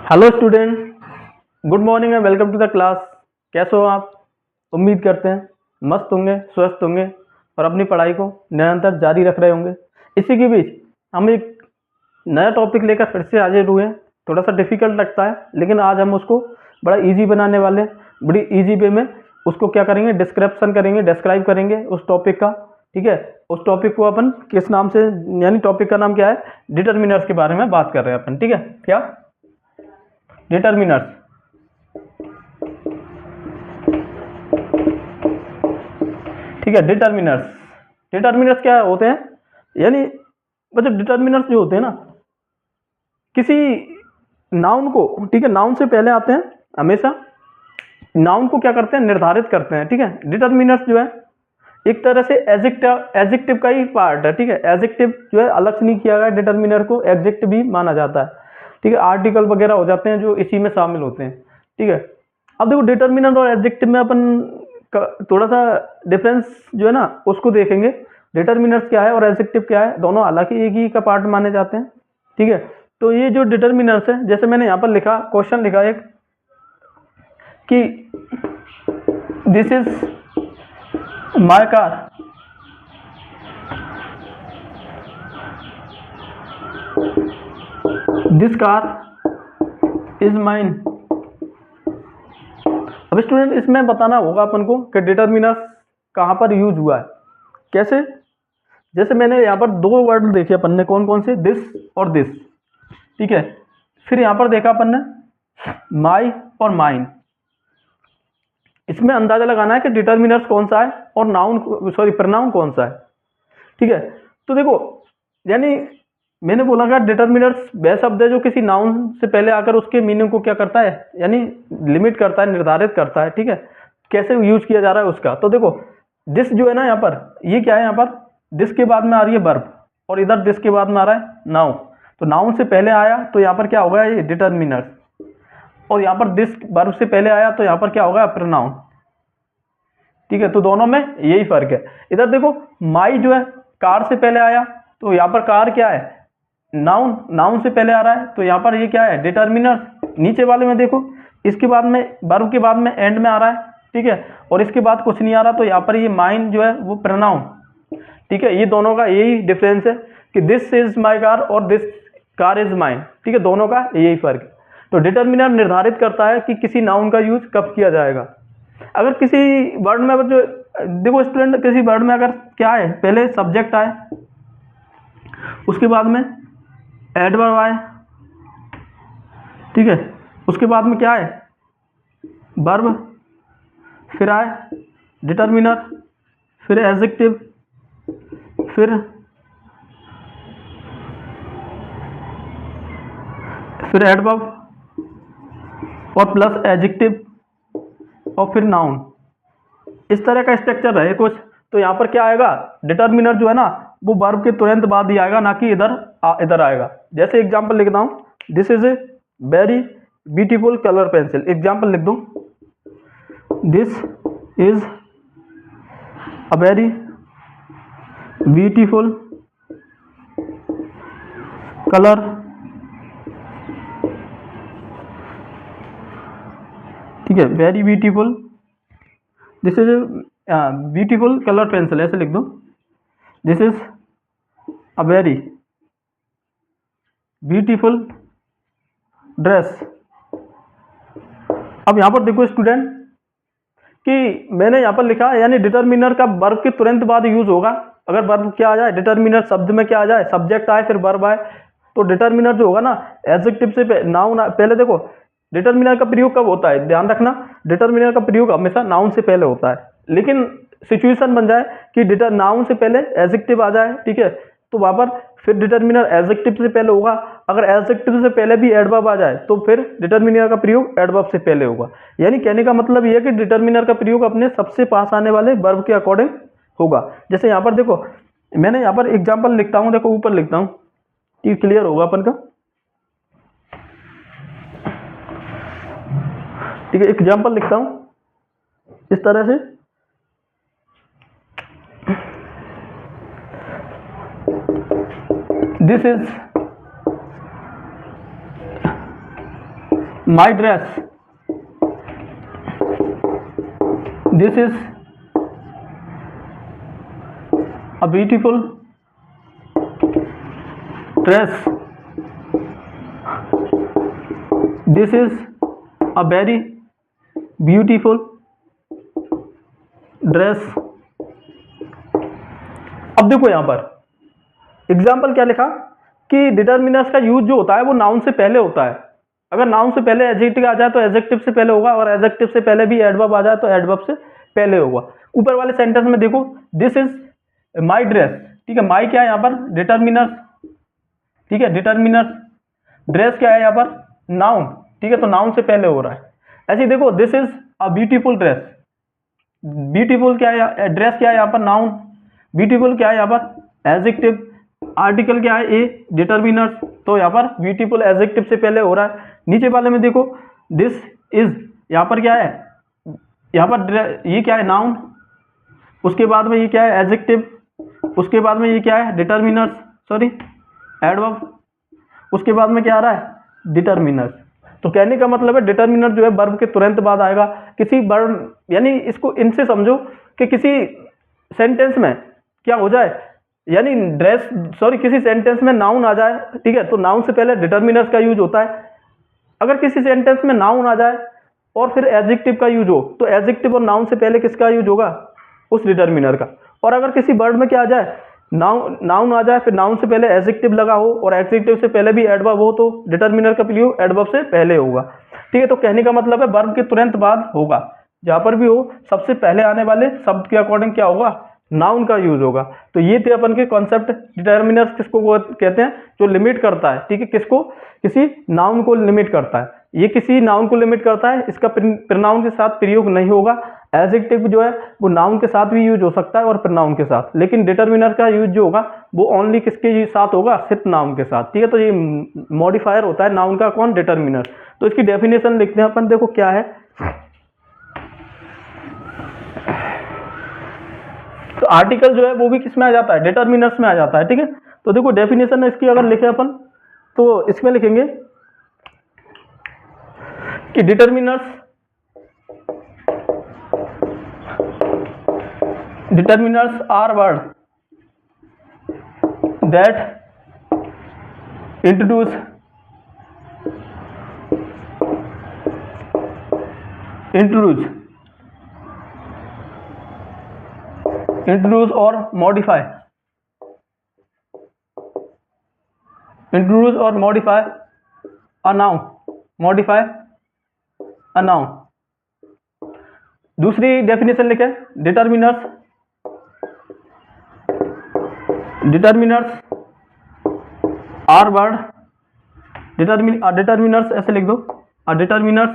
Hello student, good morning and welcome to the class. कैसे हो आप? उम्मीद करते हैं मस्त होंगे, स्वस्थ होंगे और अपनी पढ़ाई को निरंतर जारी रख रहे होंगे। इसी के बीच हम एक नया टॉपिक लेकर फिर से हाजिर हुए हैं। थोड़ा सा डिफिकल्ट लगता है, लेकिन आज हम उसको बड़ा इजी बनाने वाले हैं। बड़ी इजी वे में उसको क्या करेंगे, डिस्क्राइब करेंगे उस टॉपिक का। ठीक है, उस टॉपिक को अपन किस नाम से, यानी टॉपिक का नाम क्या है, डिटर्मिनर्स के बारे में बात कर रहे हैं अपन। ठीक है, क्या डिटर्मिनर्स। ठीक है, डिटर्मिनर्स क्या होते हैं, यानी मतलब डिटर्मिनर्स जो होते हैं ना किसी नाउन को, ठीक है, नाउन से पहले आते हैं हमेशा। नाउन को क्या करते हैं, निर्धारित करते हैं। ठीक है, डिटर्मिनर्स जो है एक तरह से एडजेक्टिव का ही पार्ट है। ठीक है, एडजेक्टिव जो है अलग से नहीं किया गया, डिटर्मिनर को एडजेक्टिव भी माना जाता है। ठीक है, आर्टिकल वगैरह हो जाते हैं जो इसी में शामिल होते हैं। ठीक है, अब देखो डिटर्मिनर और एडजेक्टिव में अपन थोड़ा सा डिफरेंस जो है ना उसको देखेंगे। डिटर्मिनर्स क्या है और एडजेक्टिव क्या है, दोनों हालांकि एक ही का पार्ट माने जाते हैं। ठीक है, तो ये जो डिटर्मिनर्स है, जैसे मैंने यहाँ पर लिखा, क्वेश्चन लिखा एक कि this is my car, this car is mine. अब स्टूडेंट इसमें बताना होगा अपन को कि डिटर्मिनर्स कहाँ पर यूज हुआ है, कैसे। जैसे मैंने यहाँ पर दो वर्ड देखे अपन ने, कौन कौन से, दिस और दिस। ठीक है, फिर यहाँ पर देखा अपन ने माई और माइन। इसमें अंदाजा लगाना है कि डिटर्मिनर्स कौन सा है और प्रोनाउन कौन सा है। ठीक है, तो देखो यानी मैंने बोला कि डिटर्मिनर्स वह शब्द है जो किसी नाउन से पहले आकर उसके मीनिंग को क्या करता है, यानी लिमिट करता है, निर्धारित करता है। ठीक है, कैसे यूज किया जा रहा है उसका। तो देखो दिस जो है ना, यहाँ पर ये क्या है, यहाँ पर दिस के बाद में आ रही है वर्ब और इधर दिस के बाद में आ रहा है नाउन। तो नाउन से पहले आया तो यहाँ पर क्या होगा, ये डिटर्मिनर्स, और यहाँ पर दिस वर्ब से पहले आया तो यहाँ पर क्या होगा, प्रोनाउन। ठीक है, तो दोनों में यही फर्क है। इधर देखो माई जो है कार से पहले आया तो यहाँ पर कार क्या है, नाउन से पहले आ रहा है तो यहाँ पर ये क्या है, डिटर्मिनर। नीचे वाले में देखो इसके बाद में वर्ब के बाद में एंड में आ रहा है। ठीक है, और इसके बाद कुछ नहीं आ रहा तो यहाँ पर ये माइन जो है वो प्रोनाउन। ठीक है, ये दोनों का यही डिफरेंस है कि दिस इज माई कार और दिस कार इज माइन। ठीक है, दोनों का यही फर्क है। तो डिटर्मिनर निर्धारित करता है कि किसी नाउन का यूज कब किया जाएगा। अगर किसी वर्ड में, जो देखो स्टूडेंट, किसी वर्ड में अगर क्या है, पहले सब्जेक्ट आए, उसके बाद में एडवर्ब आए, ठीक है, उसके बाद में क्या है, वर्ब, फिर आए डिटर्मिनर, फिर एडजेक्टिव, फिर एडवर्ब और प्लस एडजेक्टिव और फिर नाउन। इस तरह का स्ट्रक्चर रहे कुछ। तो यहाँ पर क्या आएगा, डिटर्मिनर जो है ना वो वर्ब के तुरंत बाद ही आएगा, ना कि इधर आएगा। जैसे एग्जांपल लिखता हूँ, this is a very beautiful colour pencil. Example लिख दूँ, this is a very beautiful colour, ठीक है, very beautiful, this is beautiful colour pencil, ऐसे लिख दो, this is a very beautiful dress. अब यहाँ पर देखो स्टूडेंट कि मैंने यहाँ पर लिखा, यानी डिटर्मिनर का वर्ब के तुरंत बाद यूज होगा। अगर वर्ब क्या आ जाए, डिटर्मिनर शब्द में क्या आ जाए, सब्जेक्ट आए फिर वर्ब आए, तो डिटर्मिनर जो होगा ना एडजेक्टिव से नाउन पहले। देखो डिटर्मिनर का प्रयोग कब होता है, ध्यान रखना, डिटर्मिनर का प्रयोग हमेशा नाउन से पहले होता है। लेकिन सिचुएशन बन जाए कि नाउन से पहले एडजेक्टिव आ जाए, ठीक है, तो वहां पर फिर डिटर्मिनर एडजेक्टिव से पहले होगा। अगर एडजेक्टिव से पहले भी एडवर्ब आ जाए तो फिर डिटर्मिनर का प्रयोग एडवर्ब से पहले होगा। यानी कहने का मतलब ये है कि डिटर्मिनर का प्रयोग अपने सबसे पास आने वाले वर्ब के अकॉर्डिंग होगा। जैसे यहाँ पर देखो, मैंने यहाँ पर एग्जाम्पल लिखता हूँ, देखो ऊपर लिखता हूँ, ये क्लियर होगा अपन का। ठीक है, एग्जाम्पल लिखता हूँ इस तरह से, this is my dress, this is a beautiful dress, this is a very beautiful dress. अब देखो यहां पर एग्जाम्पल क्या लिखा कि डिटर्मिनर्स का यूज जो होता है वो नाउन से पहले होता है। अगर नाउन से पहले एडजेक्टिव आ जाए तो एडजेक्टिव से पहले होगा, और एडजेक्टिव से पहले भी एडवर्ब आ जाए तो एडवर्ब से पहले होगा। ऊपर वाले सेंटेंस में देखो, दिस इज माई ड्रेस, ठीक है, माई क्या है यहाँ पर, डिटर्मिनर, ठीक है, डिटर्मिनर। ड्रेस क्या है यहाँ पर, नाउन, ठीक है, तो नाउन से पहले हो रहा है। ऐसे ही देखो, this is a beautiful dress, beautiful क्या है, ड्रेस क्या है यहाँ पर, नाउन, ब्यूटीफुल क्या है यहाँ पर, एडजेक्टिव, आर्टिकल क्या है, ए, डिटर्मिनर, तो यहाँ पर ब्यूटीफुल एडजेक्टिव से पहले हो रहा है। नीचे वाले में देखो, दिस इज, यहाँ पर क्या है, यहाँ पर ये क्या है, नाउन, उसके बाद में ये क्या है, एडजेक्टिव, उसके बाद में ये क्या है, डिटर्मिनर, सॉरी एडवर्ब, उसके बाद में क्या आ रहा है, डिटर्मिनर। तो कहने का मतलब है डिटर्मिनर जो है वर्ब के तुरंत बाद आएगा। किसी वर्ब, यानी इसको इनसे समझो कि किसी सेंटेंस में क्या हो जाए, यानी ड्रेस, सॉरी किसी सेंटेंस में नाउन आ जाए, ठीक है, तो नाउन से पहले डिटर्मिनर्स का यूज होता है। अगर किसी सेंटेंस में नाउन आ जाए और फिर एडजेक्टिव का यूज हो, तो एडजेक्टिव और नाउन से पहले किसका यूज होगा, उस डिटर्मिनर का। और अगर किसी वर्ड में क्या आ जाए, नाउन आ जाए, फिर नाउन से पहले एडजेक्टिव लगा हो और एडजेक्टिव से पहले भी एडवर्ब हो, तो डिटर्मिनर का प्रयोग एडवर्ब से पहले होगा, ठीक है। तो कहने का मतलब है वर्ब के तुरंत बाद होगा, जहां पर भी हो सबसे पहले आने वाले शब्द के अकॉर्डिंग क्या होगा, नाउन का यूज होगा। तो ये थे अपन के कॉन्सेप्ट। डिटर्मिनर्स किसको कहते हैं, जो लिमिट करता है, ठीक है, किसको, किसी नाउन को लिमिट करता है। ये किसी नाउन को लिमिट करता है, इसका प्रोनाउन के साथ प्रयोग नहीं होगा। एडजेक्टिव जो है वो नाउन के साथ भी यूज हो सकता है और प्रोनाउन के साथ, लेकिन डिटर्मिनर का यूज जो होगा वो ओनली किसके साथ होगा, सिर्फ नाउन के साथ, ठीक है। तो ये मॉडिफायर होता है नाउन का, कौन, डिटर्मिनर। तो इसकी डेफिनेशन लिखते हैं अपन, देखो क्या है। तो आर्टिकल जो है वो भी किसमें आ जाता है, डिटर्मिनर्स में आ जाता है, ठीक है। तो देखो डेफिनेशन इसकी अगर लिखे अपन, तो इसमें लिखेंगे कि determiners are word that introduce और मॉडिफाई a noun। दूसरी डेफिनेशन लिखे, डिटर्मिनर्स आर वर्ड, डिटर्मिनर्स ऐसे लिख दो, determiners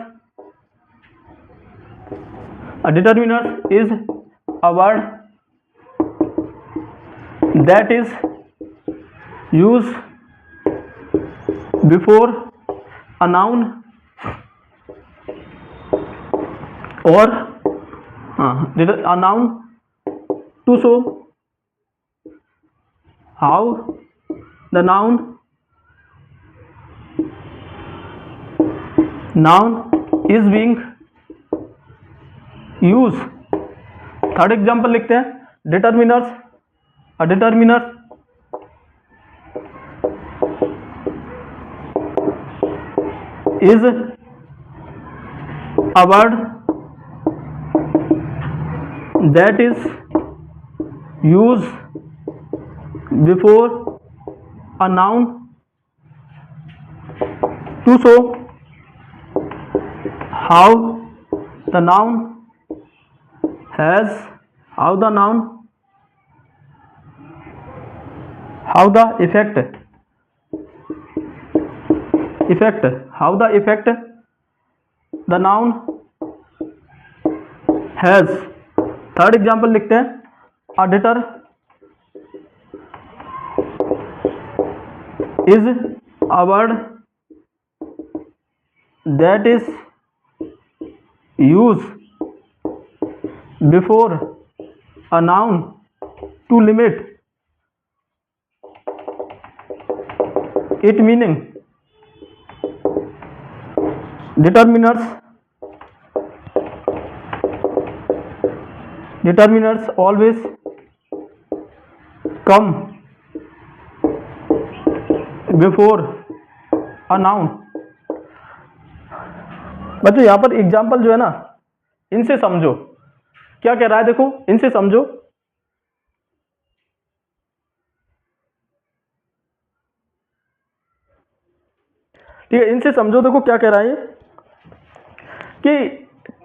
is a word that is use before a noun or a noun to show how the noun is being used। Third example लिखते हैं, determiners is a word that is used before a noun to show how the noun has how the effect the noun has। Third example लिखते हैं, auditor is a word that is used before a noun to limit its meaning। Determiners always come before a noun. बच्चों यहाँ पर example जो है ना, इनसे समझो क्या कह रहा है, देखो इनसे समझो। ठीक है, इनसे समझो, देखो क्या कह रहा है कि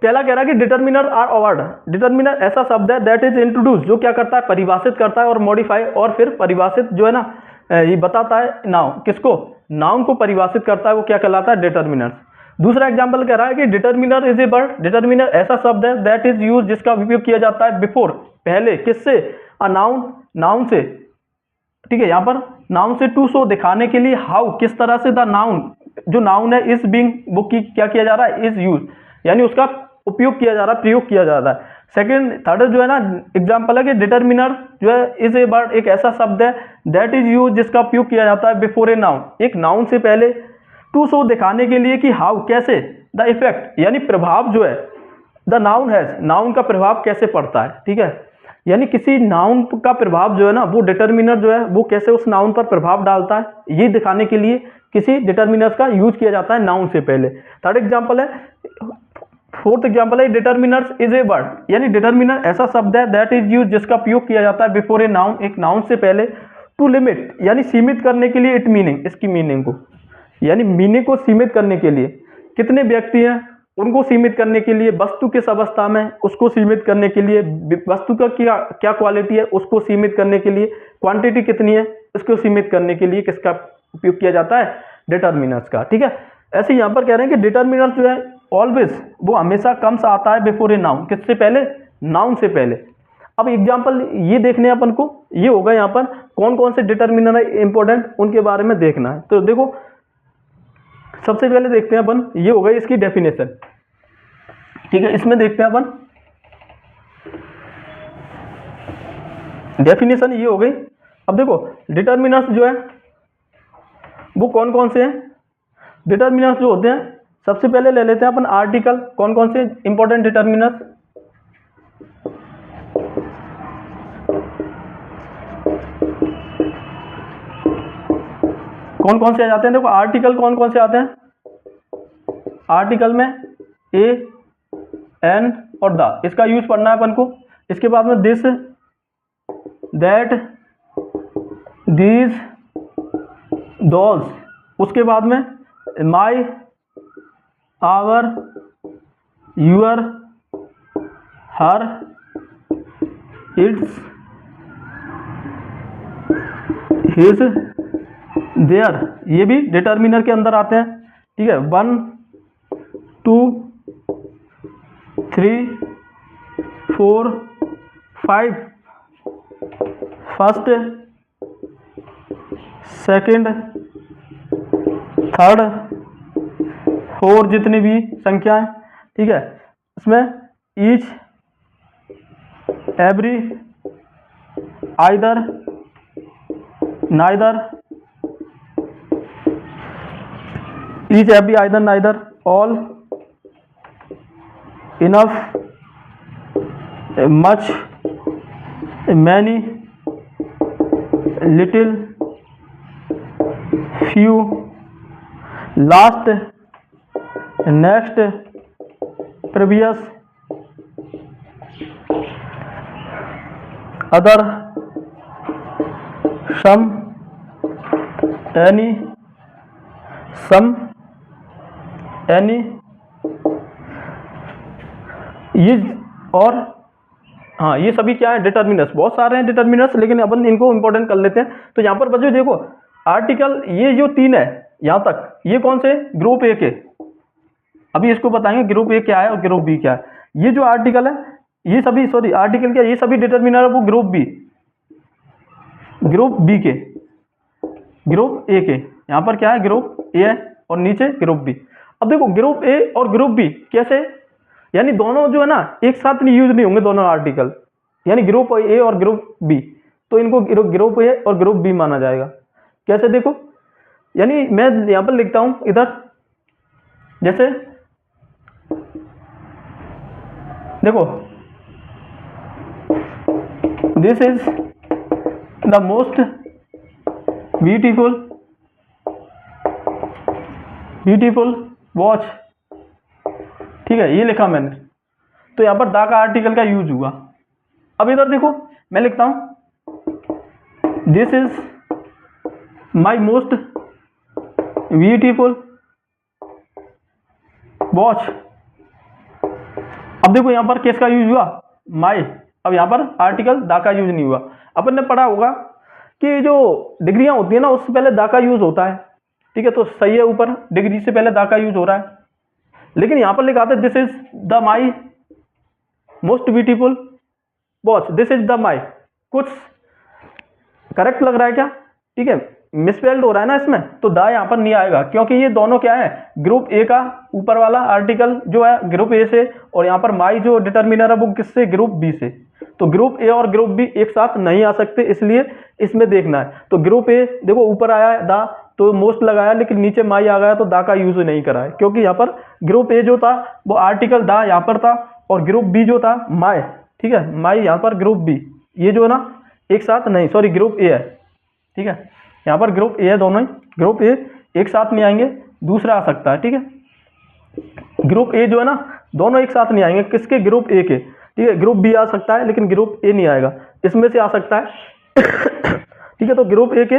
पहला कह रहा है कि डिटर्मिनर आर अवर्ड। डिटर्मिनर ऐसा शब्द है दैट इज इंट्रोड्यूस, जो क्या करता है, परिभाषित करता है, और मॉडिफाई, और फिर परिभाषित जो है ना ये बताता है नाउन, किसको, नाउन को परिभाषित करता है, वो क्या कहलाता है, डिटर्मिनर। दूसरा एग्जांपल कह रहा है कि determiner is a word. Determiner ऐसा शब्द है दैट इज यूज, जिसका उपयोग किया जाता है बिफोर, पहले, किससे, अ नाउन, नाउन से। ठीक है, यहाँ पर नाउन से, टू शो, दिखाने के लिए, हाउ, किस तरह से, द नाउन, जो नाउन है, इस बीइंग, वो की क्या किया जा रहा है, इज यूज, यानी उसका उपयोग किया जा रहा है, प्रयोग किया जा रहा है। सेकंड, थर्ड जो है ना एग्जांपल है कि डिटर्मिनर जो है इज ए वर्ड, एक ऐसा शब्द है दैट इज यूज, जिसका उपयोग किया जाता है बिफोर ए नाउन, एक नाउन से पहले, टू शो, दिखाने के लिए कि हाउ, कैसे, द इफेक्ट, यानी प्रभाव जो है, द नाउन हैज, नाउन का प्रभाव कैसे पड़ता है। ठीक है, यानी किसी नाउन का प्रभाव जो है ना, वो डिटर्मिनर जो है वो कैसे उस नाउन पर प्रभाव डालता है, ये दिखाने के लिए किसी डिटर्मिनर का यूज किया जाता है नाउन से पहले। थर्ड एग्जांपल है, फोर्थ एग्जांपल है डिटर्मिनर्स इज ए वर्ड, यानी डिटर्मिनर ऐसा शब्द है दैट इज यूज, जिसका उपयोग किया जाता है बिफोर ए नाउन, एक नाउन से पहले, टू लिमिट, यानी सीमित करने के लिए, इट मीनिंग, इसकी मीनिंग को, यानी मीनिंग को सीमित करने के लिए, कितने व्यक्ति हैं उनको सीमित करने के लिए, वस्तु किस अवस्था में उसको सीमित करने के लिए, वस्तु का क्या क्या क्वालिटी है उसको सीमित करने के लिए, क्वांटिटी कितनी है इसको सीमित करने के लिए किसका उपयोग किया जाता है, डिटर्मिनर्स का। ठीक है, ऐसे यहाँ पर कह रहे हैं कि डिटर्मिनर्स जो है ऑलवेज, वो हमेशा कम सा आता है बिफोर ए नाउन, किससे पहले, नाउन से पहले। अब एग्जाम्पल ये देखने हैं अपन को, ये होगा यहाँ पर कौन कौन से डिटर्मिनर है इंपॉर्टेंट, उनके बारे में देखना है। तो देखो सबसे पहले देखते हैं अपन, ये हो गई इसकी डेफिनेशन। ठीक है, इसमें देखते हैं अपन डेफिनेशन, ये हो गई। अब देखो डिटर्मिनर्स जो है वो कौन कौन से हैं। डिटर्मिनर्स जो होते हैं, सबसे पहले ले लेते हैं अपन आर्टिकल, कौन कौन से इंपॉर्टेंट डिटर्मिनर्स, कौन कौन से आ जाते हैं। देखो आर्टिकल कौन कौन से आते हैं, आर्टिकल में ए, एन और द, इसका यूज पढ़ना है अपन को। इसके बाद में दिस, दैट, दीज, दोज, उसके बाद में my, our, your, her, its, his, their, ये भी डिटर्मिनर के अंदर आते हैं। ठीक है, 1 2 3 4 5, फर्स्ट, सेकंड, थर्ड, 4, जितनी भी संख्याएं। ठीक है, इसमें each, every, either, neither, each, every, either, neither, all, enough, much, many, little, few, last, next, previous, other, some, any, some, any, ये, और हाँ ये सभी क्या है, डिटर्मिनर्स। बहुत सारे हैं डिटर्मिनर्स, लेकिन अपन इनको इंपॉर्टेंट कर लेते हैं। तो यहाँ पर बच्चों देखो आर्टिकल, ये जो 3 है यहाँ तक, ये कौन से, ग्रुप ए के। अभी इसको बताएंगे ग्रुप ए क्या है और ग्रुप बी क्या है। ये जो आर्टिकल है, ये सभी, सॉरी आर्टिकल क्या, ये सभी डिटर्मिनर है वो ग्रुप बी, ग्रुप बी के, ग्रुप ए के। यहाँ पर क्या है, ग्रुप ए है और नीचे ग्रुप बी। अब देखो ग्रुप ए और ग्रुप बी कैसे, यानी दोनों जो है ना एक साथ नहीं यूज नहीं होंगे दोनों आर्टिकल, यानी ग्रुप ए और ग्रुप बी, तो इनको ग्रुप ए और ग्रुप बी माना जाएगा। कैसे देखो, यानी मैं यहाँ पर लिखता हूँ इधर, जैसे देखो, this is the most beautiful watch, ठीक है, ये लिखा मैंने, तो यहां पर द का आर्टिकल का यूज हुआ। अब इधर देखो, मैं लिखता हूं this is my most beautiful watch. अब देखो यहां पर किसका यूज हुआ, माई। अब यहां पर आर्टिकल द का यूज नहीं हुआ। अपन ने पढ़ा होगा कि जो डिग्रियां होती है ना, उससे पहले द का यूज होता है, ठीक है, तो सही है, ऊपर डिग्री से पहले द का यूज हो रहा है। लेकिन यहां पर लिखा था this is the my most beautiful watch, this is the my, कुछ करेक्ट लग रहा है क्या? ठीक है, मिसस्पेल्ड हो रहा है ना इसमें, तो द यहां पर नहीं आएगा, क्योंकि ये दोनों क्या है, ग्रुप ए का ऊपर वाला आर्टिकल जो है ग्रुप ए से, और यहां पर माई जो डिटर्मिनर है वो किससे, ग्रुप बी से। तो ग्रुप ए और ग्रुप बी एक साथ नहीं आ सकते, इसलिए इसमें देखना है। तो ग्रुप ए देखो ऊपर आया है द, तो मोस्ट लगाया, लेकिन नीचे माई आ गया, तो द का यूज नहीं करा है, क्योंकि यहाँ पर ग्रुप ए जो था वो आर्टिकल द यहाँ पर था, और ग्रुप बी जो था माई, ठीक है, माई यहाँ पर ग्रुप बी, ये जो है ना एक साथ नहीं, सॉरी ग्रुप ए है, ठीक है, यहाँ पर ग्रुप ए है, दोनों ही ग्रुप ए एक साथ नहीं आएंगे, दूसरा आ सकता है, ठीक है। ग्रुप ए जो है ना दोनों एक साथ नहीं आएंगे, किसके, ग्रुप ए के, ठीक है, ग्रुप बी आ सकता है लेकिन ग्रुप ए नहीं आएगा, इसमें से आ सकता है ठीक है। तो ग्रुप ए के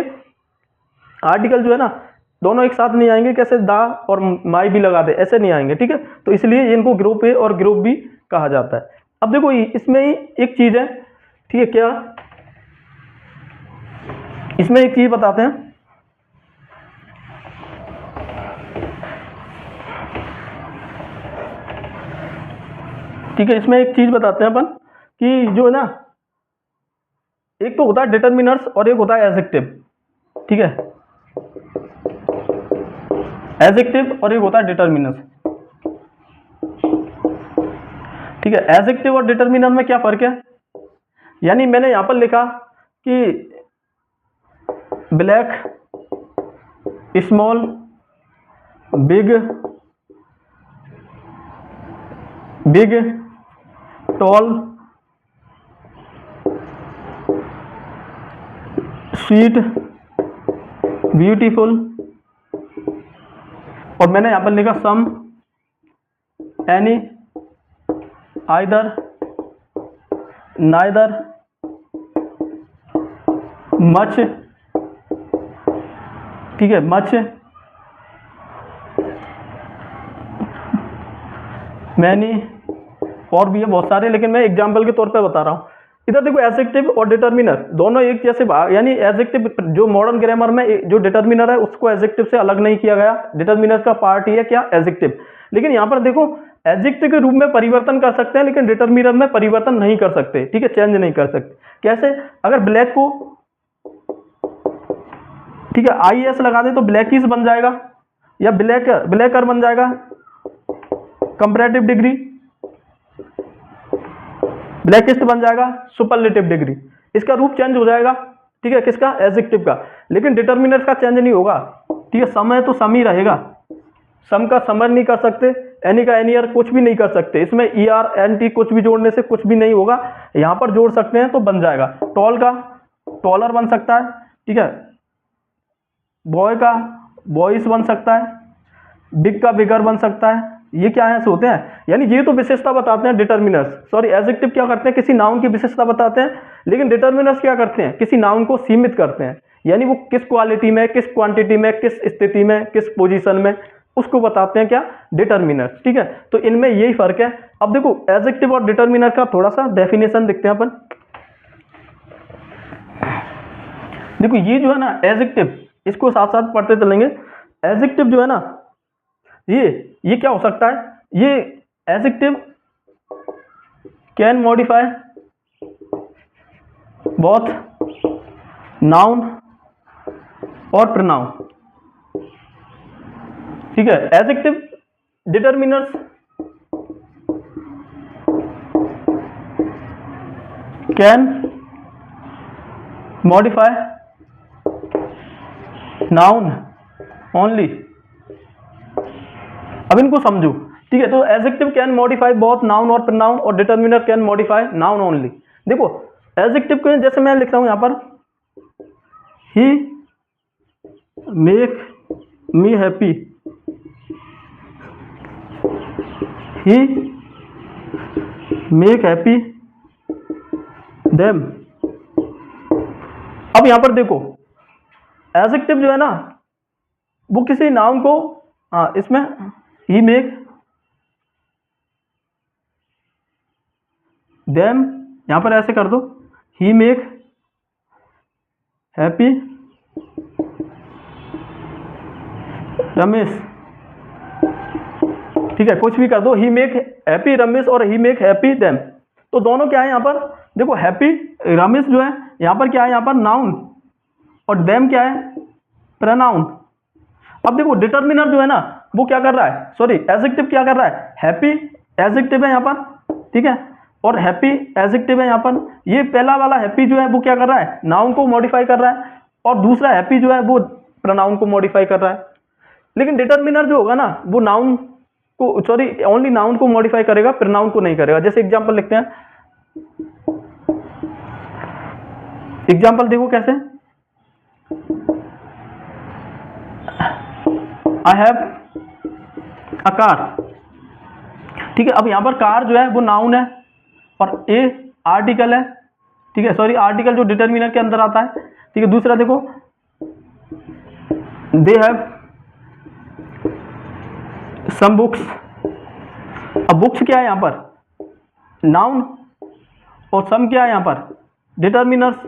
आर्टिकल जो है ना दोनों एक साथ नहीं आएंगे, कैसे, दा और माई भी लगा दे, ऐसे नहीं आएंगे, ठीक है, तो इसलिए इनको ग्रुप ए और ग्रुप बी कहा जाता है। अब देखो इसमें ही एक चीज है, ठीक है, क्या इसमें एक चीज बताते हैं, ठीक है, इसमें एक चीज बताते हैं अपन कि जो है ना, एक तो होता है डिटर्मिनर्स और एक होता है एडजेक्टिव, ठीक है, एडजेक्टिव और एक होता है डिटर्मिनर्स, ठीक है। एडजेक्टिव और डिटर्मिनर में क्या फर्क है, यानी मैंने यहां पर लिखा कि black, small, big, tall, sweet, beautiful, और मैंने यहां पर लिखा some, any, either, neither, much, ठीक है, मच, मैनी, और भी है बहुत सारे, लेकिन मैं एग्जाम्पल के तौर पे बता रहा हूं। इधर देखो एडजेक्टिव और डिटर्मिनर दोनों एक जैसे, यानी एडजेक्टिव जो मॉडर्न ग्रामर में जो डिटर्मिनर है उसको एडजेक्टिव से अलग नहीं किया गया, डिटर्मिनर का पार्ट ही है क्या, एडजेक्टिव। लेकिन यहां पर देखो एडजेक्टिव के रूप में परिवर्तन कर सकते हैं, लेकिन डिटर्मिनर में परिवर्तन नहीं कर सकते, ठीक है, चेंज नहीं कर सकते। कैसे, अगर ब्लैक को, ठीक है, IS लगा दे तो ब्लैकिश बन जाएगा, या ब्लैकर बन जाएगा, कंपैरेटिव डिग्री, ब्लैकिस्ट बन जाएगा, सुपरलेटिव डिग्री, इसका रूप चेंज हो जाएगा, ठीक है, किसका, एडजेक्टिव का। लेकिन डिटर्मिनर का चेंज नहीं होगा, ठीक है, सम है तो सम ही रहेगा, सम का समर नहीं कर सकते, एनी का एनियर कुछ भी नहीं कर सकते, इसमें ER NT कुछ भी जोड़ने से कुछ भी नहीं होगा, यहां पर जोड़ सकते हैं तो बन जाएगा। टॉल का टॉलर बन सकता है, ठीक है, बॉय का बॉयस बन सकता है, बिग का बिगर बन सकता है, ये क्या है होते हैं, यानी ये तो विशेषता बताते हैं डिटर्मिनर्स, सॉरी एडजेक्टिव क्या करते हैं, किसी नाउन की विशेषता बताते हैं, लेकिन डिटर्मिनर्स क्या करते हैं, किसी नाउन को सीमित करते हैं, यानी वो किस क्वालिटी में, किस क्वांटिटी में, किस स्थिति में, किस पोजीशन में, उसको बताते हैं क्या, डिटर्मिनर्स, ठीक है। तो इनमें यही फर्क है। अब देखो एडजेक्टिव और डिटर्मिनर का थोड़ा सा डेफिनेशन देखते हैं अपन। देखो ये जो है ना एडजेक्टिव, इसको साथ साथ पढ़ते चलेंगे। एडजेक्टिव जो है ना ये क्या हो सकता है, ये adjective can modify both noun और प्रोनाउन, ठीक है। Adjective determiners can modify noun only. अब इनको समझो, ठीक है, तो adjective can modify both noun और प्रोनाउन, और determiner can modify noun only. देखो एडजेक्टिव को जैसे मैं लिखता हूं यहां पर, ही मेक मी हैप्पी, ही मेक हैप्पी देम। अब यहां पर देखो एडजेक्टिव जो है ना वो किसी नाउन को, इसमें ही मेक देम, यहां पर ऐसे कर दो, ही मेक हैप्पी रमेश, ठीक है, कुछ भी कर दो, ही मेक हैप्पी रमेश और ही मेक हैप्पी देम। तो दोनों क्या है यहां पर, देखो हैप्पी रमेश जो है यहां पर क्या है, यहां पर नाउन, और देम क्या है, प्रोनाउन। अब देखो डिटर्मिनर जो है ना वो क्या कर रहा है, सॉरी एडजेक्टिव क्या कर रहा है, हैप्पी एडजेक्टिव है यहां पर, ठीक है, और हैप्पी एडजेक्टिव है यहां पर। ये पहला वाला हैप्पी जो है वो क्या कर रहा है, नाउन को मॉडिफाई कर रहा है, और दूसरा हैप्पी जो है वो प्रोनाउन को मॉडिफाई कर रहा है। लेकिन डिटर्मिनर जो होगा ना वो नाउन को, सॉरी ओनली नाउन को मॉडिफाई करेगा, प्रोनाउन को नहीं करेगा। जैसे एग्जांपल लिखते हैं, एग्जांपल देखो कैसे, आई हैव अ कार, ठीक है। अब यहां पर कार जो है वो नाउन है और ए आर्टिकल है, ठीक है, सॉरी आर्टिकल जो डिटर्मिनर के अंदर आता है, ठीक है। दूसरा देखो दे हैव सम बुक्स, अब बुक्स क्या है यहां पर, नाउन, और सम क्या है यहां पर, डिटर्मिनर्स।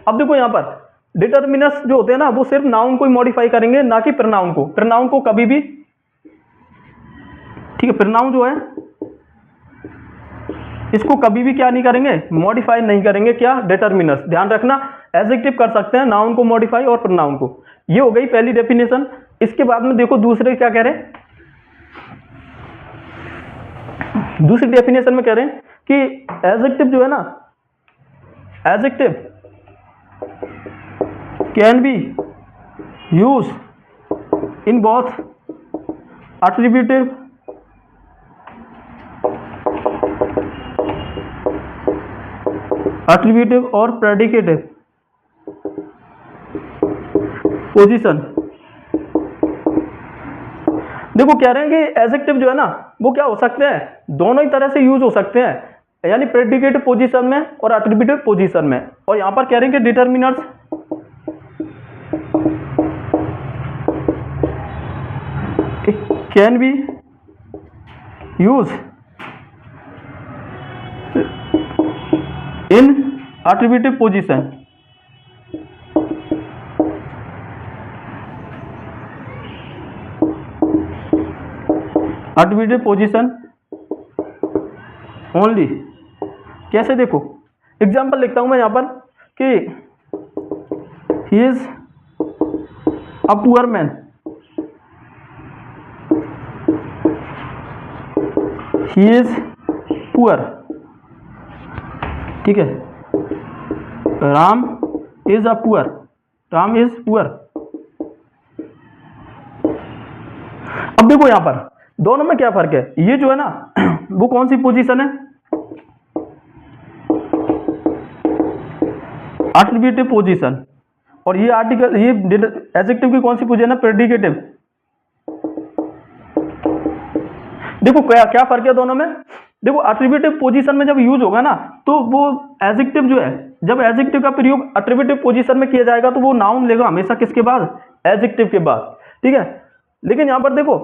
अब देखो यहां पर डिटर्मिनर्स जो होते हैं ना वो सिर्फ नाउन को ही मॉडिफाई करेंगे, ना कि प्रोनाउन को। प्रोनाउन को कभी भी, ठीक है, प्रोनाउन जो है इसको कभी भी क्या नहीं करेंगे, मॉडिफाई नहीं करेंगे, क्या, डिटर्मिनर्स। ध्यान रखना एडजेक्टिव कर सकते हैं नाउन को मॉडिफाई और प्रोनाउन को। ये हो गई पहली डेफिनेशन। इसके बाद में देखो दूसरे क्या कह रहे हैं, दूसरी डेफिनेशन में कह रहे हैं कि एडजेक्टिव जो है ना, adjective can be use in both attributive और प्रेडिकेटिव पोजीशन। देखो कह रहे हैं कि एडजेक्टिव जो है ना वो क्या हो सकते हैं, दोनों ही तरह से यूज हो सकते हैं, यानी प्रेडिकेटिव पोजीशन में और एट्रीब्यूटिव पोजीशन में। और यहां पर कह रहे हैं कि determiners can be use in attributive position. Attributive position only. कैसे, देखो एग्जांपल लिखता हूं मैं यहां पर कि he is a poor man, he is poor, ठीक है, Ram is a poor, Ram is poor. अब देखो यहां पर दोनों में क्या फर्क है, ये जो है ना वो कौन सी पोजीशन है, एट्रीब्यूटिव पोजीशन, और ये आर्टिकल, ये एडजेक्टिव की कौन सी पोजीशन है, प्रेडिकेटिव। देखो क्या क्या फर्क है दोनों में। देखो एट्रीब्यूटिव पोजीशन में जब यूज होगा ना तो वो एडजेक्टिव जो है, जब एडजेक्टिव का प्रयोग एट्रीब्यूटिव पोजीशन में किया जाएगा तो वो नाउन लेगा हमेशा किसके बाद, एडजेक्टिव के बाद, ठीक है। लेकिन यहां पर देखो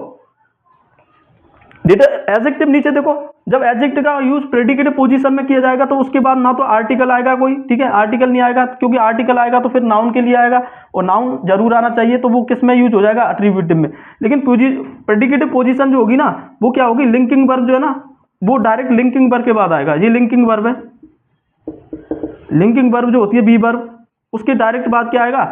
एडजेक्टिव नीचे देखो, जब एडजेक्टिव का यूज प्रेडिकेटिव पोजीशन में किया जाएगा तो उसके बाद ना तो आर्टिकल आएगा कोई, ठीक है, आर्टिकल नहीं आएगा, क्योंकि आर्टिकल आएगा तो फिर नाउन के लिए आएगा, और नाउन जरूर आना चाहिए, तो वो किस में यूज हो जाएगा, एट्रीब्यूटिव में। लेकिन प्रेडिकेटिव पोजीशन जो होगी ना वो क्या होगी, लिंकिंग वर्ब जो है ना वो डायरेक्ट लिंकिंग वर्ब के बाद आएगा। ये लिंकिंग वर्ब है, लिंकिंग वर्ब जो होती है बी वर्ब, उसके डायरेक्ट बाद क्या आएगा,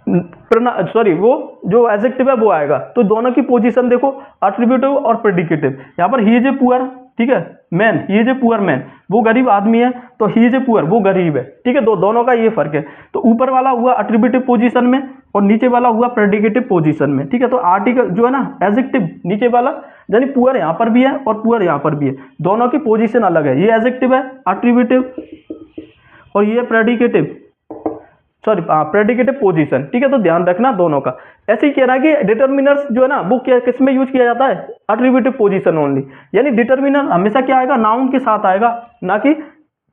सॉरी वो जो एडजेक्टिव है वो आएगा। तो दोनों की पोजीशन देखो, एट्रीब्यूटिव और प्रेडिकेटिव। यहां पर ही इज ए पुअर, ठीक है, man, he is a poor man, वो गरीब आदमी है, तो ही इज ए पुअर, वो गरीब है, ठीक है। दोनों का ये फर्क है। तो ऊपर वाला हुआ एट्रीब्यूटिव पोजीशन में और नीचे वाला हुआ प्रेडिकेटिव पोजीशन में, ठीक है। तो आर्टिकल जो है ना एडजेक्टिव नीचे वाला, यानी पुअर यहाँ पर भी है और पुअर यहाँ पर भी है, दोनों की पोजीशन अलग है। ये एडजेक्टिव है एट्रीब्यूटिव और ये प्रेडिकेटिव, सॉरी प्रेडिकेटिव पोजीशन, ठीक है। तो ध्यान रखना दोनों का। ऐसे ही कह रहा है कि डिटर्मिनर्स जो है ना वो क्या किस में यूज किया जाता है, एट्रीब्यूटिव पोजीशन ओनली, यानी डिटर्मिनर हमेशा क्या आएगा, नाउन के साथ आएगा, ना कि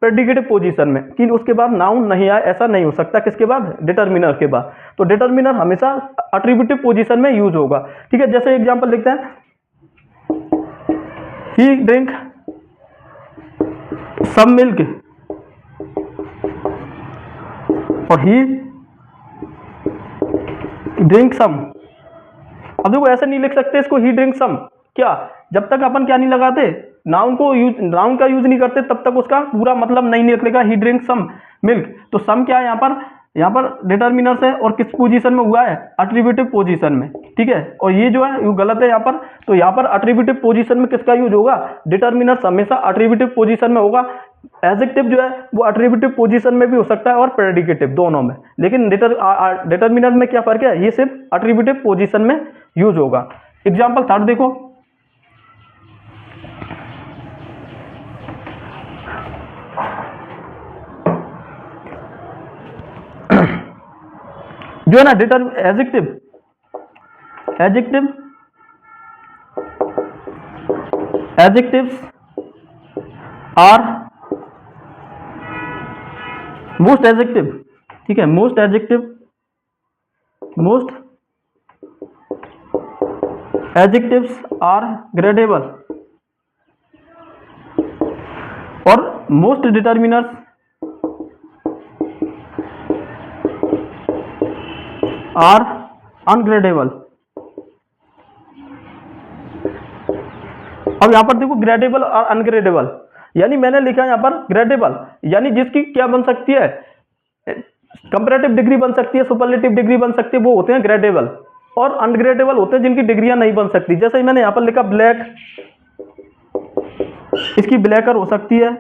प्रेडिकेटिव पोजीशन में, कि उसके बाद नाउन नहीं आए, ऐसा नहीं हो सकता। किसके बाद, डिटर्मिनर के बाद। तो डिटर्मिनर हमेशा एट्रीब्यूटिव पोजीशन में यूज होगा, ठीक है। जैसे एग्जांपल देखते हैं, ही ड्रिंक सम मिल्क और ही ड्रिंक सम। अब देखो ऐसे नहीं लिख सकते इसको, ही ड्रिंक सम, क्या, जब तक अपन क्या नहीं लगाते, नाउन को यूज, नाउन का यूज नहीं करते, तब तक उसका पूरा मतलब नहीं निकलेगा। ही ड्रिंक सम मिल्क, तो सम क्या है यहाँ पर डिटर्मिनर है और किस पोजीशन में हुआ है, एट्रीब्यूटिव पोजीशन में, ठीक है। और ये जो है ये गलत है यहाँ पर, तो यहाँ पर एट्रीब्यूटिव पोजीशन में किसका यूज होगा, डिटर्मिनर हमेशा एट्रीब्यूटिव पोजीशन में होगा। एडजेक्टिव जो है वो एट्रीब्यूटिव पोजीशन में भी हो सकता है और प्रेडिकेटिव, दोनों में। लेकिन डिटर्मिनर में क्या फर्क है, ये सिर्फ एट्रीब्यूटिव पोजीशन में यूज होगा। एग्जाम्पल थर्ड देखो, जो है ना एडजेक्टिव्स आर मोस्ट एडजेक्टिव, ठीक है। मोस्ट एडजेक्टिव्स आर ग्रेडेबल और मोस्ट डिटर्मिनर्स आर अनग्रेडेबल। अब यहां पर देखो ग्रेडेबल और अनग्रेडेबल, यानी मैंने लिखा है यहां पर ग्रेडेबल, यानी जिसकी क्या बन सकती है, कंपैरेटिव डिग्री बन सकती है, सुपरलेटिव डिग्री बन सकती है, वो होते हैं ग्रेडेबल। और अनग्रेडेबल होते हैं जिनकी डिग्रियां नहीं बन सकती। जैसे मैंने यहां पर लिखा ब्लैक, इसकी ब्लैकर हो सकती है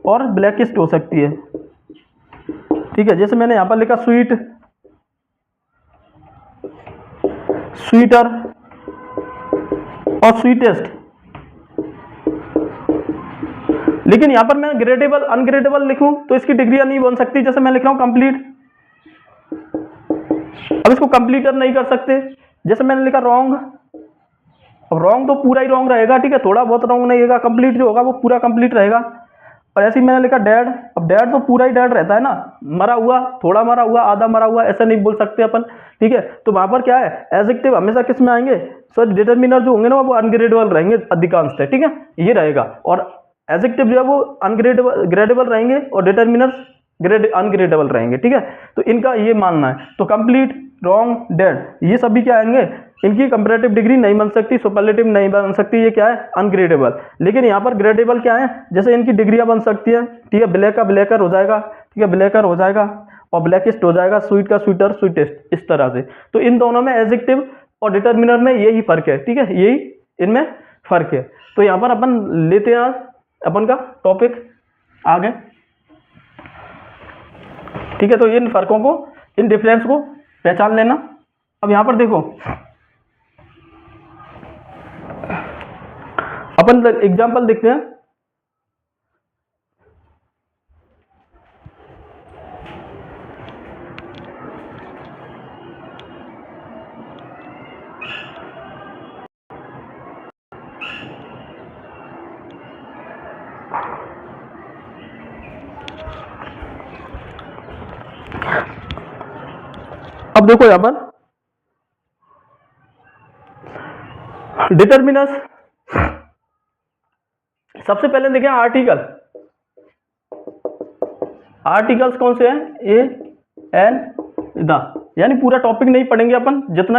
और ब्लैकिस्ट हो सकती है, ठीक है। जैसे मैंने यहां पर लिखा स्वीट, स्वीटर और स्वीटेस्ट। लेकिन यहां पर मैं ग्रेडेबल अनग्रेडेबल लिखूं तो इसकी डिग्रियां नहीं बन सकती। जैसे मैं लिख रहा हूं कंप्लीट, अब इसको कंप्लीटर नहीं कर सकते। जैसे मैंने लिखा रॉन्ग, अब रॉन्ग तो पूरा ही रॉन्ग रहेगा, ठीक है, थोड़ा बहुत रॉन्ग नहीं रहेगा, कंप्लीट जो होगा वो पूरा कंप्लीट रहेगा। और ऐसे ही मैंने लिखा डेड, अब डेड तो पूरा ही डेड रहता है ना, मरा हुआ, थोड़ा मरा हुआ, आधा मरा हुआ, ऐसा नहीं बोल सकते अपन, ठीक है। तो वहां पर क्या है, एडजेक्टिव हमेशा किस में आएंगे, सो डिटर्मिनर जो होंगे ना वो अनग्रेडेबल रहेंगे अधिकांश, ठीक है, ये रहेगा। और एडजेक्टिव जो है वो ग्रेडेबल रहेंगे और डिटर्मिनर अनग्रेडेबल रहेंगे, ठीक है। तो इनका ये मानना है। तो कंप्लीट, रॉन्ग, डेड, ये सभी क्या आएंगे, इनकी कंपैरेटिव डिग्री नहीं बन सकती, सुपरलेटिव नहीं बन सकती, ये क्या है, अनग्रेडेबल। लेकिन यहाँ पर ग्रेडेबल क्या है, जैसे इनकी डिग्रियां बन सकती है, ठीक है। ब्लैक का ब्लैकर हो जाएगा, ठीक है, ब्लैकर हो जाएगा, और ब्लैकिस्ट हो जाएगा, स्वीट का स्वीटर, स्वीटेस्ट, इस तरह से। तो इन दोनों में एडजेक्टिव और डिटर्मिनर में यही फर्क है, ठीक है, यही इनमें फर्क है। तो यहाँ पर अपन लेते हैं अपन का टॉपिक आगे, ठीक है। तो इन फर्कों को, इन डिफरेंस को पहचान लेना। अब यहां पर देखो अपन एग्जांपल देखते हैं। अब देखो यहां पर डिटर्मिनर्स, सबसे पहले देखें आर्टिकल। आर्टिकल्स कौन से हैं, ए, एन, द, यानी पूरा टॉपिक नहीं पढ़ेंगे अपन, जितना